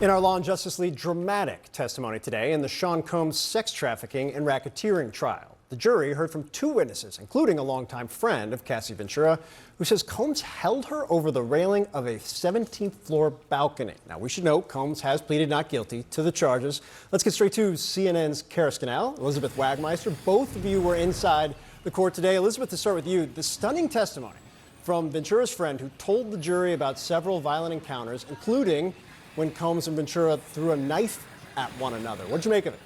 In our Law and Justice League, dramatic testimony today in the Sean Combs sex trafficking and racketeering trial. The jury heard from two witnesses, including a longtime friend of Cassie Ventura, who says Combs held her over the railing of a 17th floor balcony. Now, we should note Combs has pleaded not guilty to the charges. Let's get straight to CNN's Kara Scannell, Elizabeth Wagmeister. Both of you were inside the court today. Elizabeth, to start with you, the stunning testimony from Ventura's friend who told the jury about several violent encounters, including when Combs and Ventura threw a knife at one another. What'd you make of it?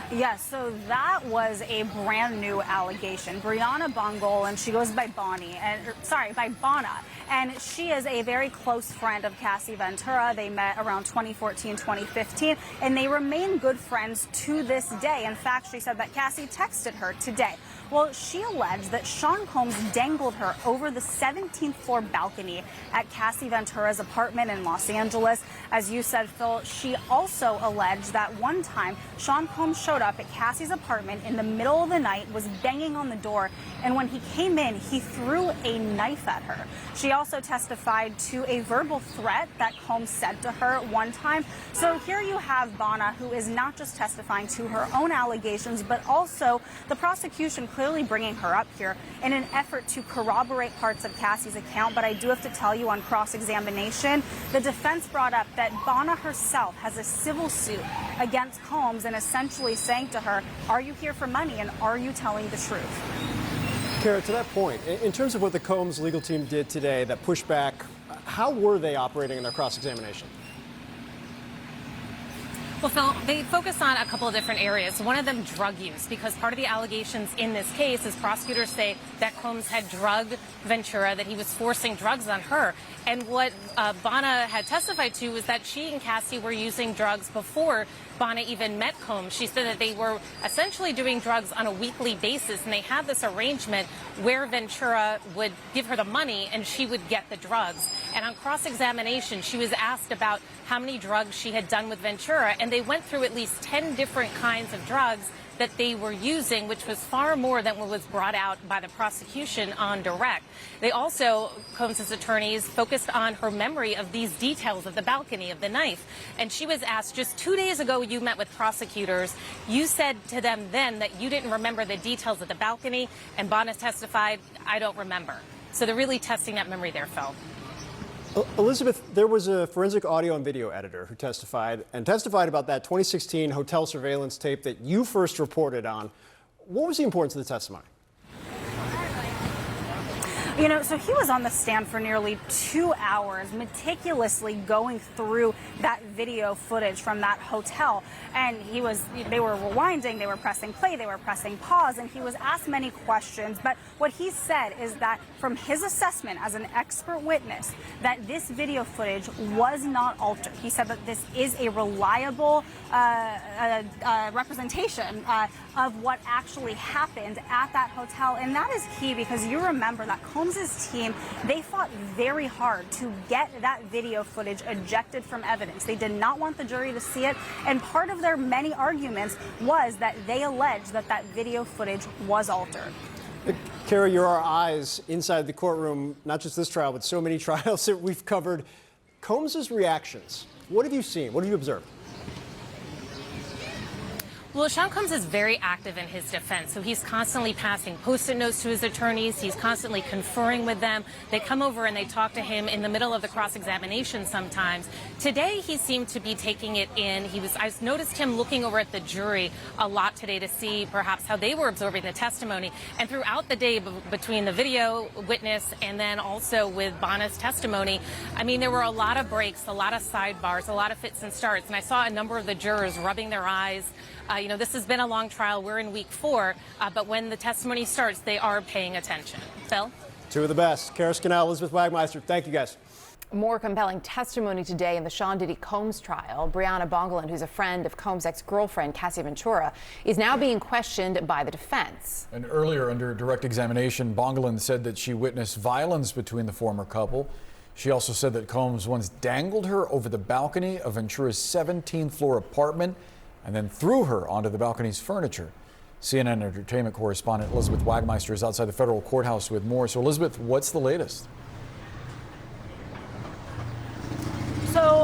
Yes, so that was a brand new allegation. Brianna Bongol, and she goes by by Bonna, and she is a very close friend of Cassie Ventura. They met around 2014, 2015, and they remain good friends to this day. In fact, she said that Cassie texted her today. Well, she alleged that Sean Combs dangled her over the 17th floor balcony at Cassie Ventura's apartment in Los Angeles. As you said, Phil, she also alleged that one time Sean Combs showed up at Cassie's apartment in the middle of the night, was banging on the door, and when he came in, he threw a knife at her. She also testified to a verbal threat that Combs said to her one time. So here you have Bonna, who is not just testifying to her own allegations, but also the prosecution clearly bringing her up here in an effort to corroborate parts of Cassie's account. But I do have to tell you, on cross-examination, the defense brought up that Bonna herself has a civil suit against Combs and essentially saying to her, are you here for money and are you telling the truth? Kara, to that point, in terms of what the Combs legal team did today, that pushback, how were they operating in their cross-examination? Well, Phil, they focus on a couple of different areas. One of them, drug use, because part of the allegations in this case is prosecutors say that Combs had drugged Ventura, that he was forcing drugs on her. And what Bonna had testified to was that she and Cassie were using drugs before Bonna even met Combs. She said that they were essentially doing drugs on a weekly basis, and they had this arrangement where Ventura would give her the money and she would get the drugs. And on cross-examination, she was asked about how many drugs she had done with Ventura, and they went through at least 10 different kinds of drugs that they were using, which was far more than what was brought out by the prosecution on direct. They also, Combs' attorneys, focused on her memory of these details of the balcony, of the knife. And she was asked, just 2 days ago you met with prosecutors. You said to them then that you didn't remember the details of the balcony, and Bonna testified, I don't remember. So they're really testing that memory there, Phil. Elizabeth, there was a forensic audio and video editor who testified about that 2016 hotel surveillance tape that you first reported on. What was the importance of the testimony? You know, so he was on the stand for nearly 2 hours, meticulously going through that video footage from that hotel. And they were rewinding, they were pressing play, they were pressing pause, and he was asked many questions. But what he said is that from his assessment as an expert witness, that this video footage was not altered. He said that this is a reliable representation of what actually happened at that hotel. And that is key, because you remember that Combs' team, they fought very hard to get that video footage ejected from evidence. They did not want the jury to see it, and part of their many arguments was that they alleged that that video footage was altered. Kara, you're our eyes inside the courtroom, not just this trial, but so many trials that we've covered. Combs' reactions, what have you seen? What have you observed? Well, Sean Combs is very active in his defense, so he's constantly passing Post-it notes to his attorneys. He's constantly conferring with them. They come over and they talk to him in the middle of the cross-examination sometimes. Today, he seemed to be taking it in. I noticed him looking over at the jury a lot today to see perhaps how they were absorbing the testimony. And throughout the day, between the video witness and then also with Bonna's testimony, I mean, there were a lot of breaks, a lot of sidebars, a lot of fits and starts. And I saw a number of the jurors rubbing their eyes. You know, this has been a long trial. We're in week 4, but when the testimony starts, they are paying attention. Phil? Two of the best. Kara Scannell, Elizabeth Wagmeister. Thank you, guys. More compelling testimony today in the Sean Diddy Combs trial. Brianna Bongolin, who's a friend of Combs' ex-girlfriend, Cassie Ventura, is now being questioned by the defense. And earlier, under direct examination, Bongolin said that she witnessed violence between the former couple. She also said that Combs once dangled her over the balcony of Ventura's 17th floor apartment and then threw her onto the balcony's furniture. CNN entertainment correspondent Elizabeth Wagmeister is outside the federal courthouse with more. So, Elizabeth, what's the latest?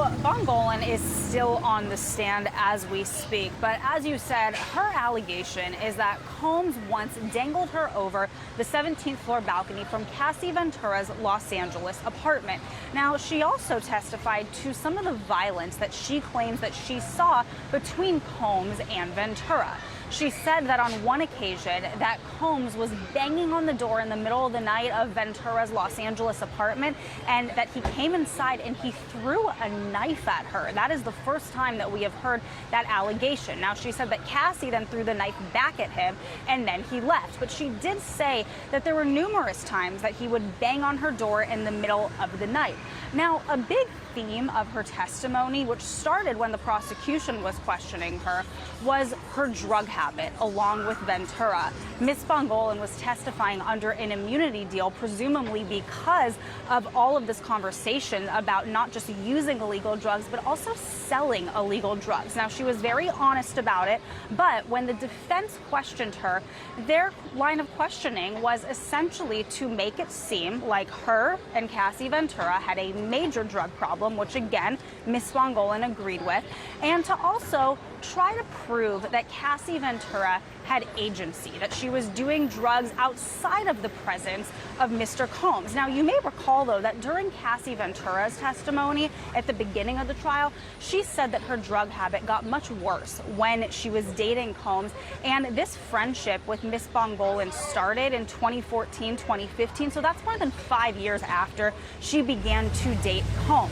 So Bongolan is still on the stand as we speak, but as you said, her allegation is that Combs once dangled her over the 17th floor balcony from Cassie Ventura's Los Angeles apartment. Now, she also testified to some of the violence that she claims that she saw between Combs and Ventura. She said that on one occasion that Combs was banging on the door in the middle of the night of Ventura's Los Angeles apartment, and that he came inside and he threw a knife at her. That is the first time that we have heard that allegation. Now, she said that Cassie then threw the knife back at him and then he left. But she did say that there were numerous times that he would bang on her door in the middle of the night. Now, a big theme of her testimony, which started when the prosecution was questioning her, was her drug habit along with Ventura. Ms. Bongolan was testifying under an immunity deal, presumably because of all of this conversation about not just using illegal drugs, but also selling illegal drugs. Now, she was very honest about it, but when the defense questioned her, their line of questioning was essentially to make it seem like her and Cassie Ventura had a major drug problem, which again, Ms. Bongolan agreed with, and to also try to prove that Cassie Ventura had agency, that she was doing drugs outside of the presence of Mr. Combs. Now, you may recall, though, that during Cassie Ventura's testimony at the beginning of the trial, she said that her drug habit got much worse when she was dating Combs, and this friendship with Ms. Bongolan started in 2014, 2015, so that's more than 5 years after she began to date Combs.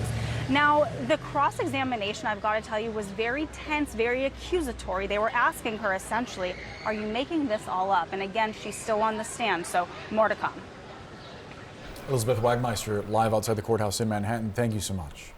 Now, the cross-examination, I've got to tell you, was very tense, very accusatory. They were asking her essentially, are you making this all up? And again, she's still on the stand, so more to come. Elizabeth Wagmeister, live outside the courthouse in Manhattan. Thank you so much.